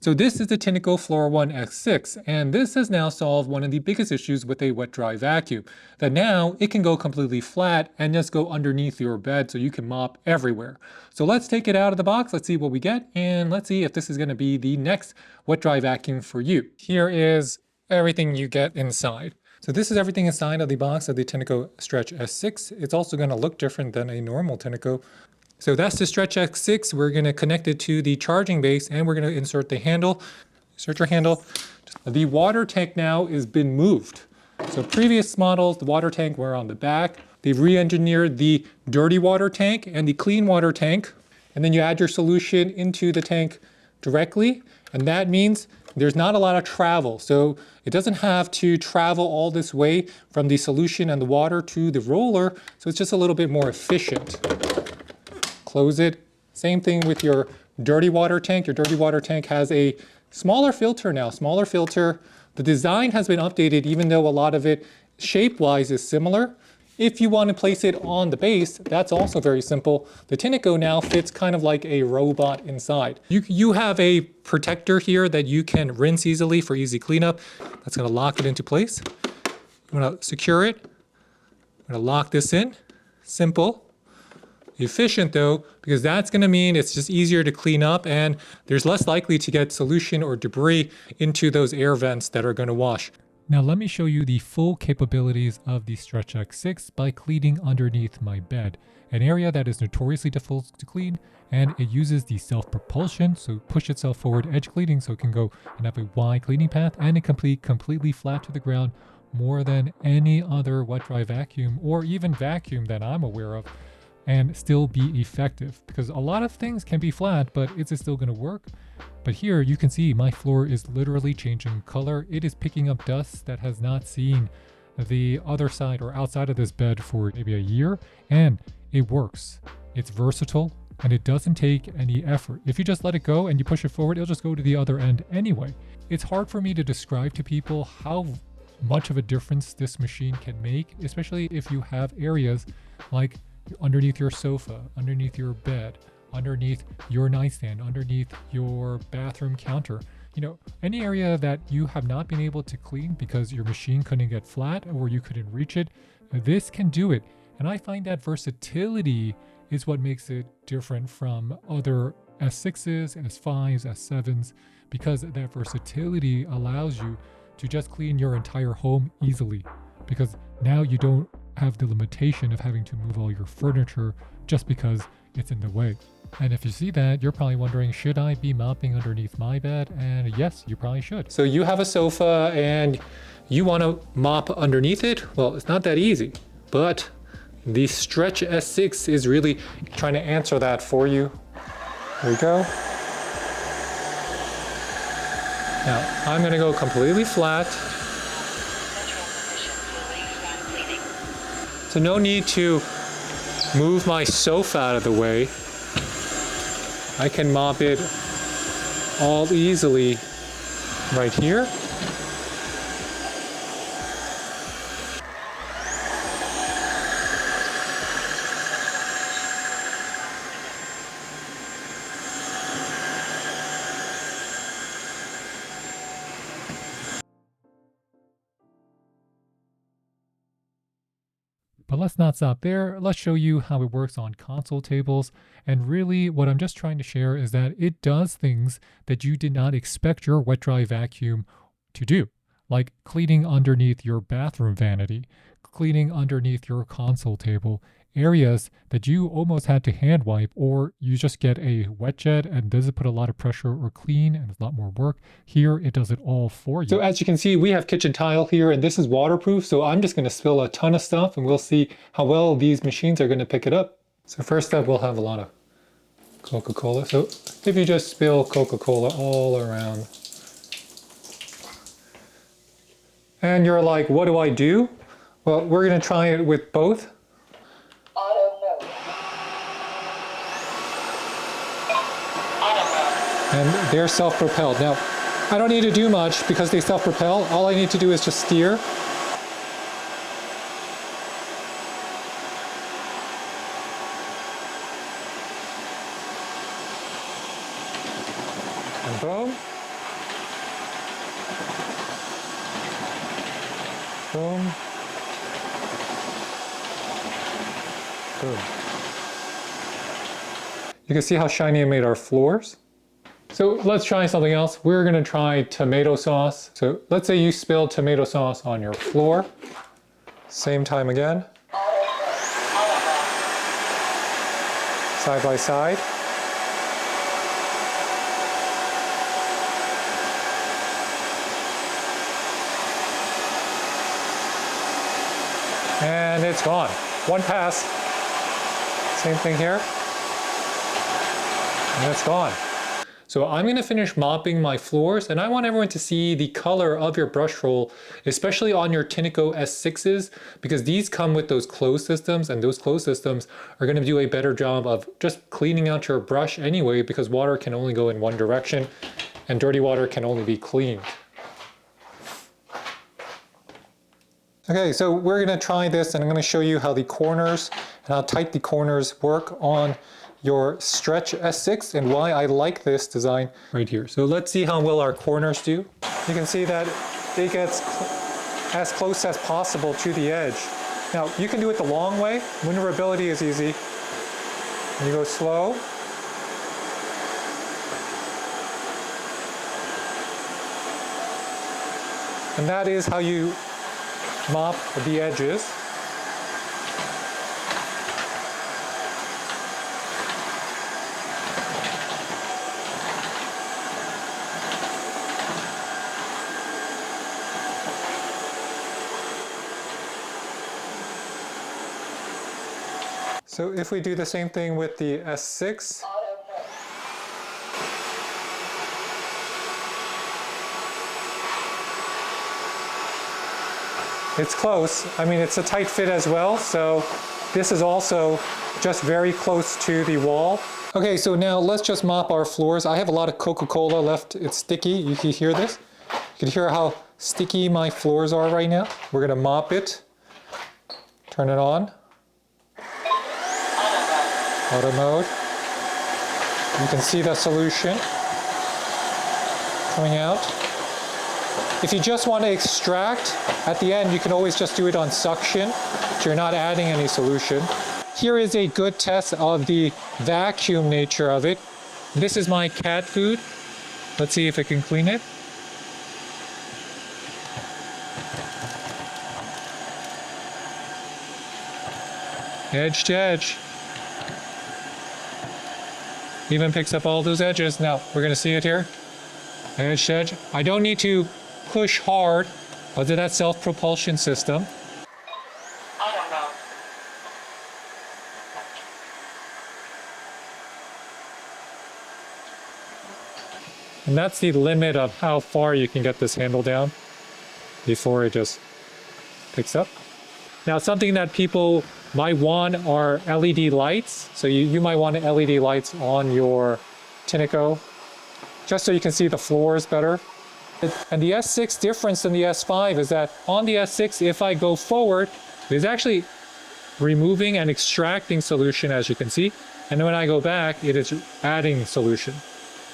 So this is the Tineco Floor One S6, and this has now solved one of the biggest issues with a wet-dry vacuum, that now it can go completely flat and just go underneath your bed so you can mop everywhere. So let's take it out of the box, let's see what we get, and let's see if this is going to be the next wet-dry vacuum for you. Here is everything you get inside. So this is everything inside of the box of the Tineco Stretch S6. It's also going to look different than a normal Tineco. So that's the Stretch S6. We're going to connect it to the charging base and we're going to insert the handle. Insert your handle. The water tank now has been moved. So previous models, the water tank were on the back. They've re-engineered the dirty water tank and the clean water tank. And then you add your solution into the tank directly. And that means there's not a lot of travel. So it doesn't have to travel all this way from the solution and the water to the roller. So it's just a little bit more efficient. Close it. Same thing with your dirty water tank. Your dirty water tank has a smaller filter now, smaller filter. The design has been updated even though a lot of it shape-wise is similar. If you want to place it on the base, that's also very simple. The Tineco now fits kind of like a robot inside. You have a protector here that you can rinse easily for easy cleanup. That's going to lock it into place. I'm going to secure it. I'm going to lock this in. Simple. Efficient though, because that's going to mean it's just easier to clean up and there's less likely to get solution or debris into those air vents that are going to wash. Now let me show you the full capabilities of the Stretch S6 by cleaning underneath my bed, an area that is notoriously difficult to clean, and it uses the self-propulsion, so push itself forward edge cleaning so it can go and have a wide cleaning path, and it completely flat to the ground more than any other wet-dry vacuum or even vacuum that I'm aware of, and still be effective, because a lot of things can be flat, but is it still going to work? But here you can see my floor is literally changing color. It is picking up dust that has not seen the other side or outside of this bed for maybe a year, and it works. It's versatile and it doesn't take any effort. If you just let it go and you push it forward, it'll just go to the other end anyway. It's hard for me to describe to people how much of a difference this machine can make, especially if you have areas like underneath your sofa, underneath your bed, underneath your nightstand, underneath your bathroom counter. You know, any area that you have not been able to clean because your machine couldn't get flat or you couldn't reach it, this can do it. And I find that versatility is what makes it different from other S6s, S5s, S7s, because that versatility allows you to just clean your entire home easily, because now you don't have the limitation of having to move all your furniture just because it's in the way. And if you see that, you're probably wondering, should I be mopping underneath my bed? And yes, you probably should. So you have a sofa and you want to mop underneath it? Well, it's not that easy, but the Stretch S6 is really trying to answer that for you. There we go. Now, I'm going to go completely flat. So no need to move my sofa out of the way. I can mop it all easily right here. But let's not stop there. Let's show you how it works on console tables. And really what I'm just trying to share is that it does things that you did not expect your wet-dry vacuum to do, like cleaning underneath your bathroom vanity, cleaning underneath your console table, areas that you almost had to hand wipe, or you just get a wet jet and does it put a lot of pressure or clean and it's a lot more work. Here it does it all for you. So as you can see, we have kitchen tile here and this is waterproof, so I'm just going to spill a ton of stuff and we'll see how well these machines are going to pick it up. So first up, we'll have a lot of Coca-Cola. So if you just spill Coca-Cola all around and you're like, what do I do? Well, we're going to try it with both. And they're self-propelled. Now, I don't need to do much because they self-propel. All I need to do is just steer. And boom. Boom. Boom. You can see how shiny it made our floors. So let's try something else. We're gonna try tomato sauce. So let's say you spilled tomato sauce on your floor. Same time again. Side by side. And it's gone. One pass. Same thing here. And it's gone. So I'm going to finish mopping my floors, and I want everyone to see the color of your brush roll, especially on your Tineco S6s, because these come with those closed systems, and those closed systems are going to do a better job of just cleaning out your brush anyway, because water can only go in one direction and dirty water can only be cleaned. Okay, so we're going to try this, and I'm going to show you how the corners and how tight the corners work on your Stretch S6 and why I like this design right here. So let's see how well our corners do. You can see that it gets as close as possible to the edge. Now, you can do it the long way. Maneuverability is easy. You go slow. And that is how you mop the edges. So if we do the same thing with the S6, it's close. I mean, it's a tight fit as well, so this is also just very close to the wall. Okay, so now let's just mop our floors. I have a lot of Coca-Cola left. It's sticky. You can hear this. You can hear how sticky my floors are right now. We're gonna mop it. Turn it on. Auto mode. You can see the solution coming out. If you just want to extract, at the end you can always just do it on suction, so you're not adding any solution. Here is a good test of the vacuum nature of it. This is my cat food. Let's see if it can clean it. Edge to edge. Even picks up all those edges. Now, we're gonna see it here. Edge to edge. I don't need to push hard onto that self-propulsion system. I don't know. And that's the limit of how far you can get this handle down before it just picks up. Now, something that people might want are LED lights. So you might want LED lights on your Tineco, just so you can see the floors better. And the S6 difference than the S5 is that on the S6, if I go forward, it's actually removing and extracting solution, as you can see. And then when I go back, it is adding solution.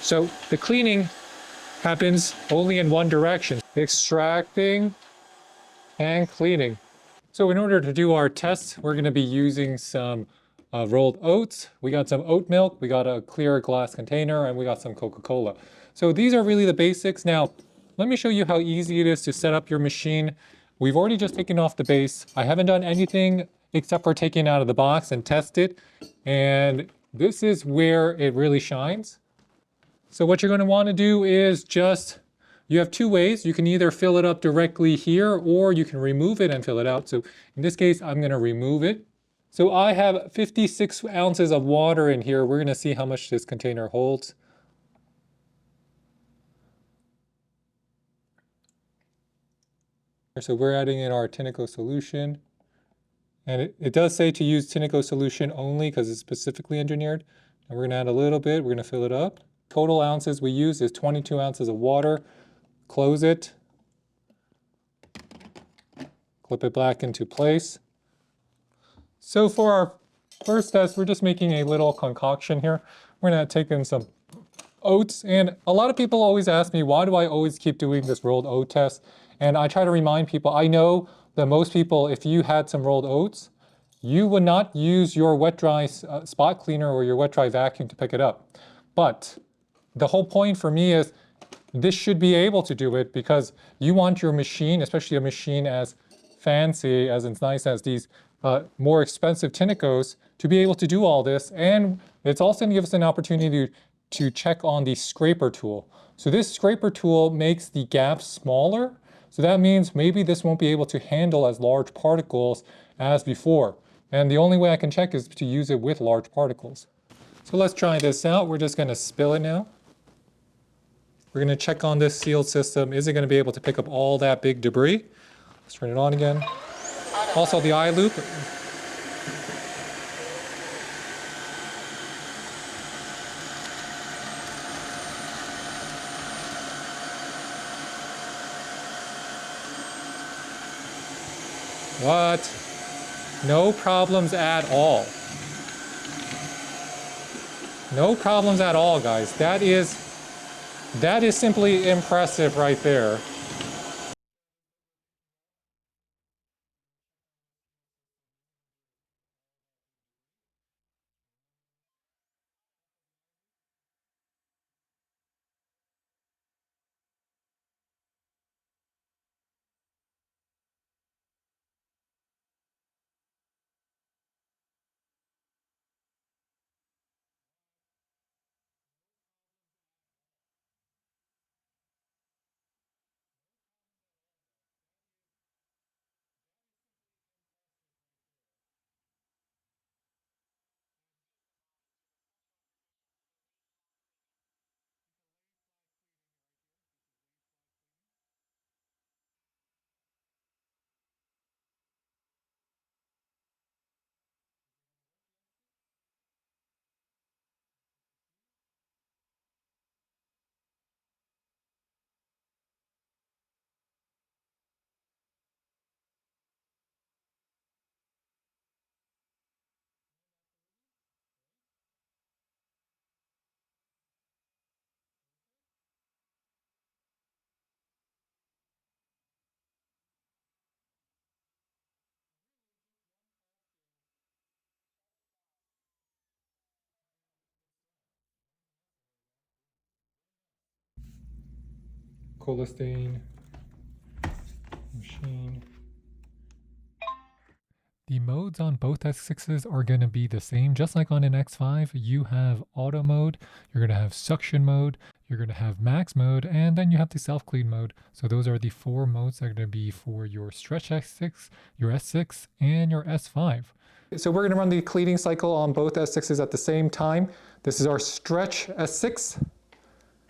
So the cleaning happens only in one direction, extracting and cleaning. So in order to do our tests, we're going to be using some rolled oats. We got some oat milk, we got a clear glass container, and we got some Coca-Cola. So these are really the basics. Now, let me show you how easy it is to set up your machine. We've already just taken off the base. I haven't done anything except for taking it out of the box and test it. And this is where it really shines. So what you're going to want to do is you have two ways. You can either fill it up directly here, or you can remove it and fill it out. So in this case, I'm going to remove it. So I have 56 ounces of water in here. We're going to see how much this container holds. So we're adding in our Tineco solution. And it does say to use Tineco solution only because it's specifically engineered. And we're going to add a little bit. We're going to fill it up. Total ounces we use is 22 ounces of water. Close it. Clip it back into place. So for our first test, we're just making a little concoction here. We're going to take in some oats. And a lot of people always ask me, why do I always keep doing this rolled oat test? And I try to remind people, I know that most people, if you had some rolled oats, you would not use your wet dry spot cleaner or your wet dry vacuum to pick it up. But the whole point for me is this should be able to do it because you want your machine, especially a machine as fancy, as nice as these more expensive Tinecos, to be able to do all this. And it's also going to give us an opportunity to check on the scraper tool. So this scraper tool makes the gaps smaller. So that means maybe this won't be able to handle as large particles as before. And the only way I can check is to use it with large particles. So let's try this out. We're just going to spill it now. We're going to check on this sealed system. Is it going to be able to pick up all that big debris? Let's turn it on again. Also the eye loop. What? No problems at all. No problems at all, guys. That is simply impressive right there. Cordless machine. The modes on both S6s are going to be the same. Just like on an X5, you have auto mode, you're going to have suction mode, you're going to have max mode, and then you have the self-clean mode. So those are the 4 modes that are going to be for your Stretch S6, your S6, and your S5. So we're going to run the cleaning cycle on both S6s at the same time. This is our Stretch S6.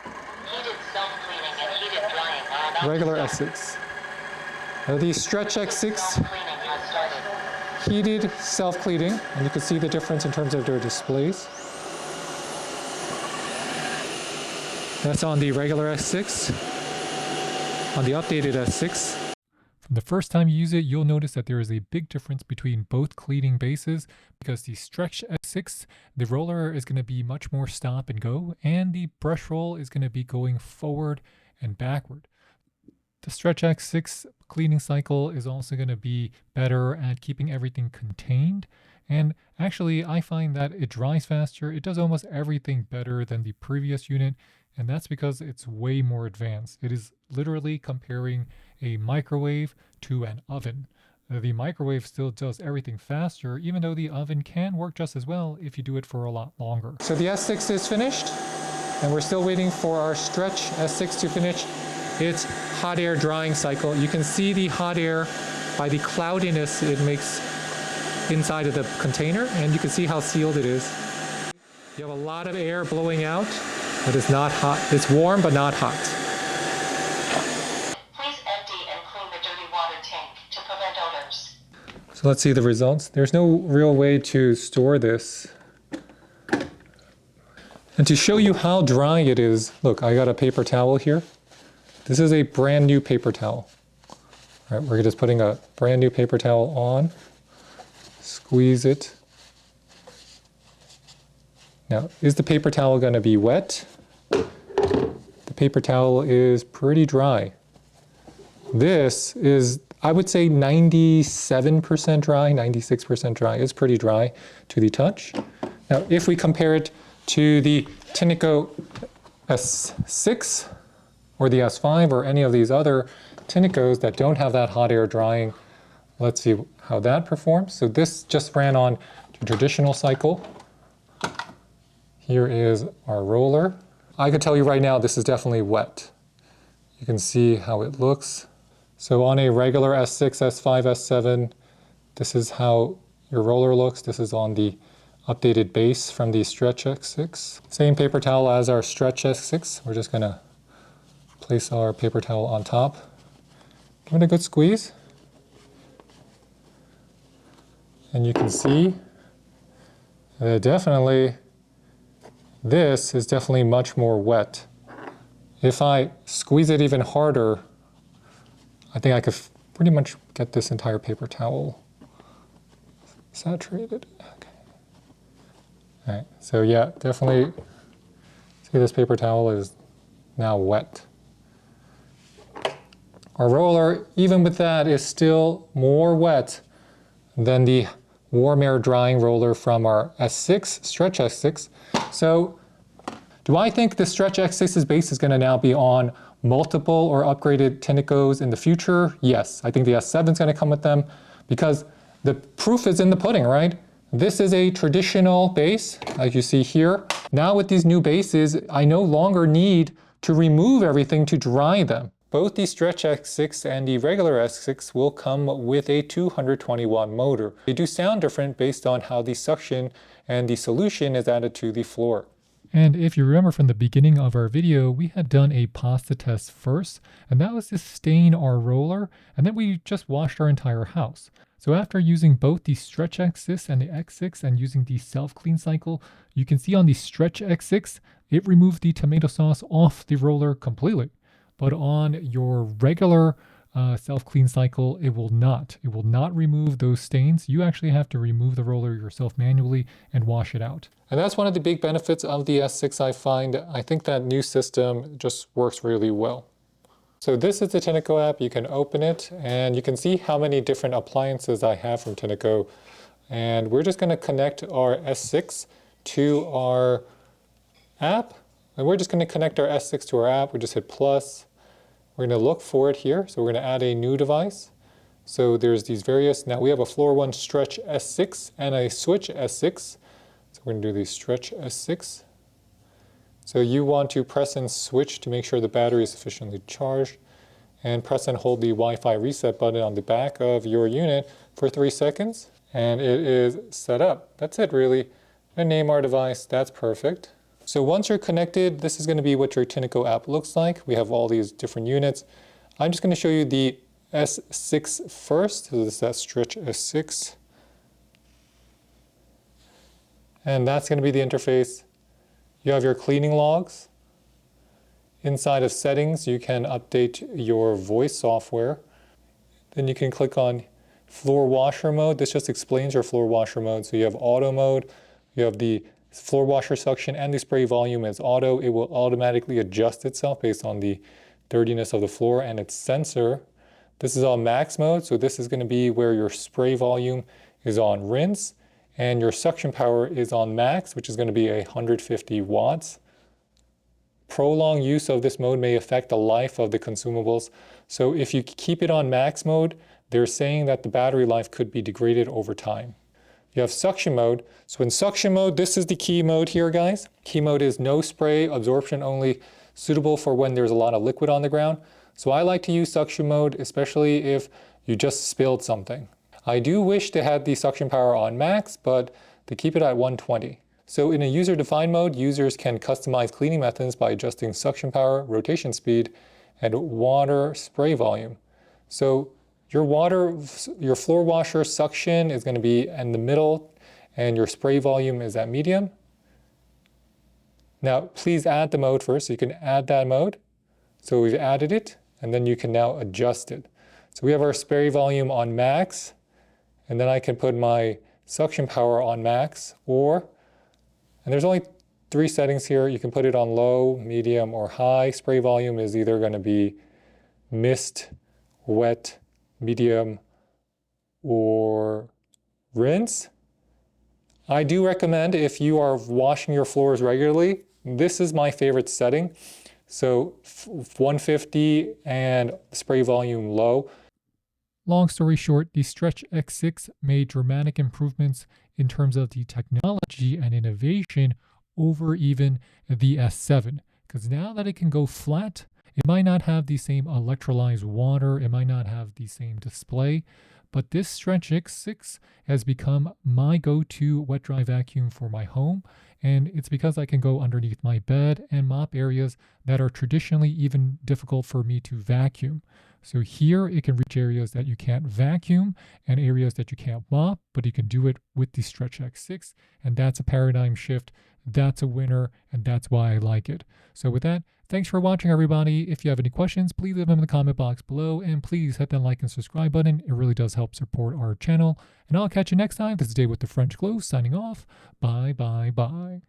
Heated self-cleaning and heated drying are about Regular to start. S6. The Stretch S6 Self-cleaning has started. heated self-cleaning, and you can see the difference in terms of their displays. That's on the regular S6. On the updated S6. From the first time you use it, you'll notice that there is a big difference between both cleaning bases because the Stretch S6, the roller is going to be much more stop and go, and the brush roll is going to be going forward and backward. The Stretch S6 cleaning cycle is also going to be better at keeping everything contained. And actually, I find that it dries faster. It does almost everything better than the previous unit. And that's because it's way more advanced. It is literally comparing a microwave to an oven. The microwave still does everything faster, even though the oven can work just as well if you do it for a lot longer. So the S6 is finished, and we're still waiting for our Stretch S6 to finish its hot air drying cycle. You can see the hot air by the cloudiness it makes inside of the container, and you can see how sealed it is. You have a lot of air blowing out, but it's not hot. It's warm, but not hot. Please empty and clean the dirty water tank to prevent odors. So let's see the results. There's no real way to store this. And to show you how dry it is, look, I got a paper towel here. This is a brand new paper towel. All right, we're just putting a brand new paper towel on. Squeeze it. Now, is the paper towel going to be wet? The paper towel is pretty dry. This is I would say 97% dry, 96% dry. Is pretty dry to the touch. Now, if we compare it to the Tineco S6 or the S5 or any of these other Tinecos that don't have that hot air drying, let's see how that performs. So this just ran on the traditional cycle. Here is our roller. I could tell you right now, this is definitely wet. You can see how it looks. So on a regular S6, S5, S7, this is how your roller looks. This is on the updated base from the Stretch S6. Same paper towel as our Stretch S6. We're just gonna place our paper towel on top. Give it a good squeeze. And you can see that this is definitely much more wet. If I squeeze it even harder, I think I could pretty much get this entire paper towel saturated. Okay. All right, so yeah, definitely see this paper towel is now wet. Our roller, even with that, is still more wet than the warm air drying roller from our S6, Stretch S6. So do I think the Stretch S6's base is going to now be on multiple or upgraded Tinecos in the future? Yes, I think the S7 is going to come with them because the proof is in the pudding, right? This is a traditional base, as you see here. Now with these new bases, I no longer need to remove everything to dry them. Both the Stretch S6 and the regular S6 will come with a 220 watt motor. They do sound different based on how the suction and the solution is added to the floor. And if you remember from the beginning of our video, we had done a pasta test first, and that was to stain our roller, and then we just washed our entire house. So after using both the Stretch S6 and the X6 and using the self-clean cycle, you can see on the Stretch S6, it removed the tomato sauce off the roller completely. But on your regular self-clean cycle, it will not. It will not remove those stains. You actually have to remove the roller yourself manually and wash it out. And that's one of the big benefits of the S6 I find. I think that new system just works really well. So this is the Tineco app. You can open it and you can see how many different appliances I have from Tineco. And we're just going to connect our S6 to our app. And we're just going to connect our S6 to our app. We just hit plus. We're going to look for it here. So we're going to add a new device. So there's these various, now we have a Floor One Stretch S6 and a Switch S6. So we're going to do the Stretch S6. So you want to press and switch to make sure the battery is sufficiently charged, and press and hold the Wi-Fi reset button on the back of your unit for 3 seconds, and it is set up. That's it really. I'm going to name our device. That's perfect. So once you're connected, this is going to be what your Tineco app looks like. We have all these different units. I'm just going to show you the S6 first. So this is that Stretch S6. And that's going to be the interface. You have your cleaning logs. Inside of settings, you can update your voice software. Then you can click on floor washer mode. This just explains your floor washer mode. So you have auto mode, you have the floor washer suction, and the spray volume is auto. It will automatically adjust itself based on the dirtiness of the floor and its sensor. This is on max mode. So this is going to be where your spray volume is on rinse. And your suction power is on max, which is going to be 150 watts. Prolonged use of this mode may affect the life of the consumables. So if you keep it on max mode, they're saying that the battery life could be degraded over time. You have suction mode. So in suction mode, this is the key mode here, guys. Key mode is no spray, absorption only, suitable for when there's a lot of liquid on the ground. So I like to use suction mode, especially if you just spilled something. I do wish they had the suction power on max, but they keep it at 120. So in a user-defined mode, users can customize cleaning methods by adjusting suction power, rotation speed, and water spray volume. So your floor washer suction is going to be in the middle, and your spray volume is at medium. Now, please add the mode first. So you can add that mode. So we've added it, and then you can now adjust it. So we have our spray volume on max. And then I can put my suction power on max, and there's only 3 settings here. You can put it on low, medium, or high. Spray volume is either going to be mist, wet, medium, or rinse. I do recommend, if you are washing your floors regularly, this is my favorite setting. So 150 and spray volume low. Long story short, the Stretch S6 made dramatic improvements in terms of the technology and innovation over even the S7. Because now that it can go flat, it might not have the same electrolyzed water, it might not have the same display, but this Stretch S6 has become my go-to wet dry vacuum for my home, and it's because I can go underneath my bed and mop areas that are traditionally even difficult for me to vacuum. So here it can reach areas that you can't vacuum and areas that you can't mop, but you can do it with the Stretch S6, and that's a paradigm shift. That's a winner, and that's why I like it. So with that, thanks for watching, everybody. If you have any questions, please leave them in the comment box below, and please hit that like and subscribe button. It really does help support our channel. And I'll catch you next time. This is Dave with the French Glow signing off. Bye, bye, bye.